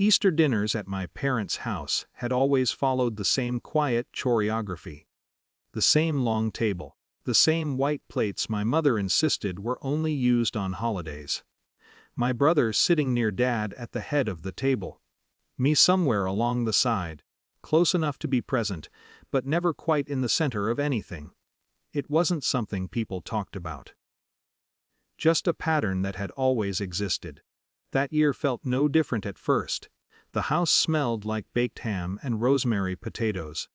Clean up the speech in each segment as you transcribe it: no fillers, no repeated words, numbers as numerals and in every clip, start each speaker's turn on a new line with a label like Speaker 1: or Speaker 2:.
Speaker 1: Easter dinners at my parents' house had always followed the same quiet choreography. The same long table, the same white plates my mother insisted were only used on holidays. My brother sitting near Dad at the head of the table. Me somewhere along the side, close enough to be present, but never quite in the center of anything. It wasn't something people talked about. Just a pattern that had always existed. That year felt no different at first. The house smelled like baked ham and rosemary potatoes.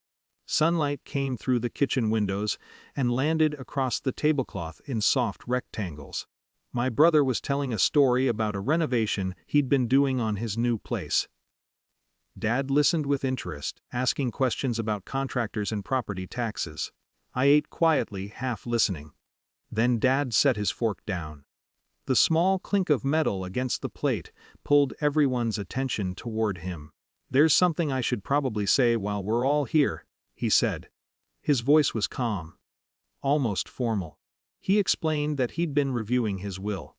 Speaker 1: Sunlight came through the kitchen windows and landed across the tablecloth in soft rectangles. My brother was telling a story about a renovation he'd been doing on his new place. Dad listened with interest, asking questions about contractors and property taxes. I ate quietly, half listening. Then Dad set his fork down. The small clink of metal against the plate pulled everyone's attention toward him. "There's something I should probably say while we're all here," he said. His voice was calm, almost formal. He explained that he'd been reviewing his will.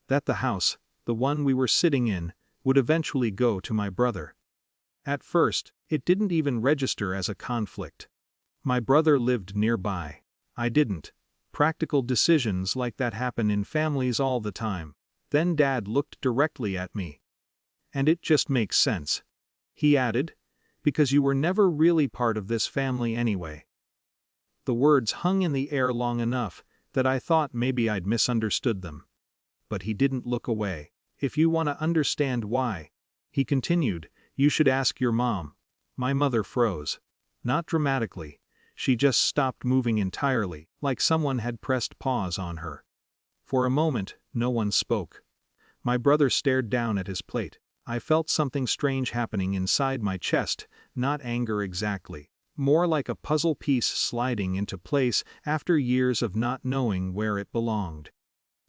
Speaker 1: That the house, the one we were sitting in, would eventually go to my brother. At first, it didn't even register as a conflict. My brother lived nearby. I didn't. Practical decisions like that happen in families all the time. Then Dad looked directly at me. "And it just makes sense," he added, "because you were never really part of this family anyway." The words hung in the air long enough that I thought maybe I'd misunderstood them. But he didn't look away. "If you want to understand why," he continued, "you should ask your mom." My mother froze. Not dramatically. She just stopped moving entirely, like someone had pressed pause on her. For a moment, no one spoke. My brother stared down at his plate. I felt something strange happening inside my chest, not anger exactly. More like a puzzle piece sliding into place after years of not knowing where it belonged.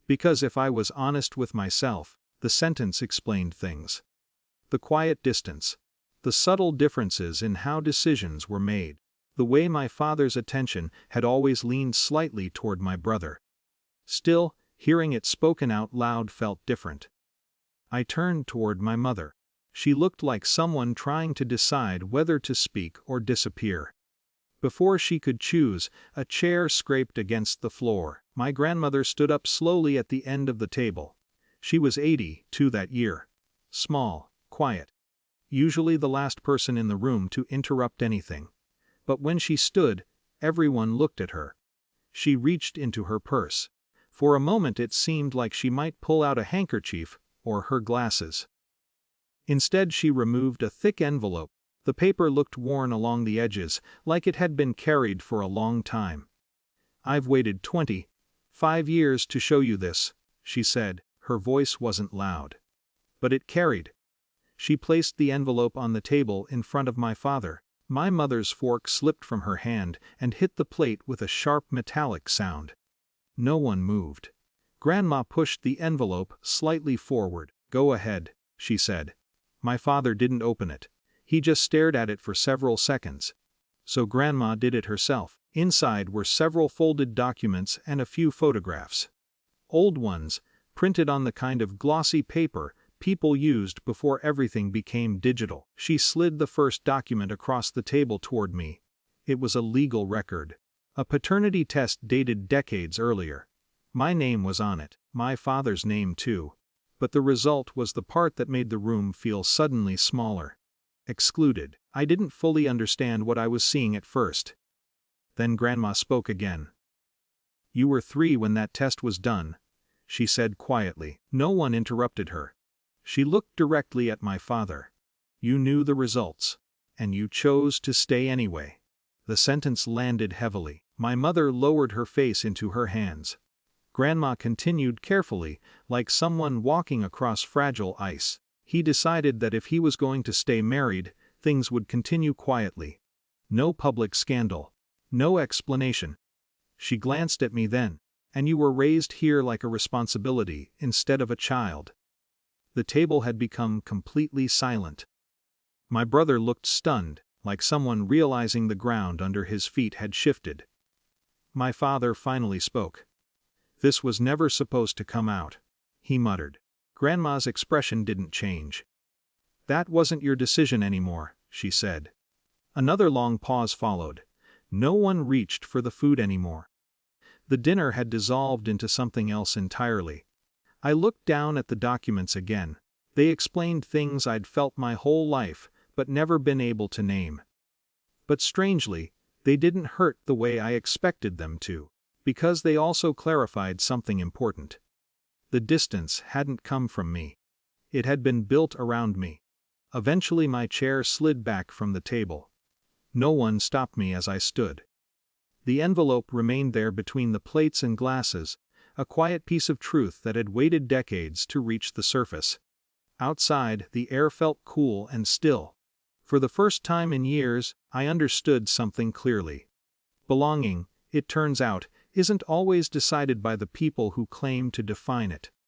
Speaker 1: Because if I was honest with myself, the sentence explained things. The quiet distance. The subtle differences in how decisions were made. The way my father's attention had always leaned slightly toward my brother. Still, hearing it spoken out loud felt different. I turned toward my mother. She looked like someone trying to decide whether to speak or disappear. Before she could choose, a chair scraped against the floor. My grandmother stood up slowly at the end of the table. She was 82 that year. Small, quiet. Usually the last person in the room to interrupt anything. But when she stood, everyone looked at her. She reached into her purse. For a moment it seemed like she might pull out a handkerchief or her glasses. Instead she removed a thick envelope. The paper looked worn along the edges, like it had been carried for a long time. "I've waited 25 years to show you this," she said. Her voice wasn't loud. But it carried. She placed the envelope on the table in front of my father. My mother's fork slipped from her hand and hit the plate with a sharp metallic sound. No one moved. Grandma pushed the envelope slightly forward. "Go ahead," she said. My father didn't open it. He just stared at it for several seconds. So Grandma did it herself. Inside were several folded documents and a few photographs. Old ones, printed on the kind of glossy paper people used before everything became digital. She slid the first document across the table toward me. It was a legal record. A paternity test dated decades earlier. My name was on it, my father's name too. But the result was the part that made the room feel suddenly smaller. Excluded. I didn't fully understand what I was seeing at first. Then Grandma spoke again. "You were 3 when that test was done," she said quietly. No one interrupted her. She looked directly at my father. "You knew the results. And you chose to stay anyway." The sentence landed heavily. My mother lowered her face into her hands. Grandma continued carefully, like someone walking across fragile ice. "He decided that if he was going to stay married, things would continue quietly. No public scandal. No explanation." She glanced at me then. "And you were raised here like a responsibility instead of a child." The table had become completely silent. My brother looked stunned, like someone realizing the ground under his feet had shifted. My father finally spoke. "This was never supposed to come out," he muttered. Grandma's expression didn't change. "That wasn't your decision anymore," she said. Another long pause followed. No one reached for the food anymore. The dinner had dissolved into something else entirely. I looked down at the documents again. They explained things I'd felt my whole life, but never been able to name. But strangely, they didn't hurt the way I expected them to, because they also clarified something important. The distance hadn't come from me. It had been built around me. Eventually my chair slid back from the table. No one stopped me as I stood. The envelope remained there between the plates and glasses, a quiet piece of truth that had waited decades to reach the surface. Outside, the air felt cool and still. For the first time in years, I understood something clearly. Belonging, it turns out, isn't always decided by the people who claim to define it.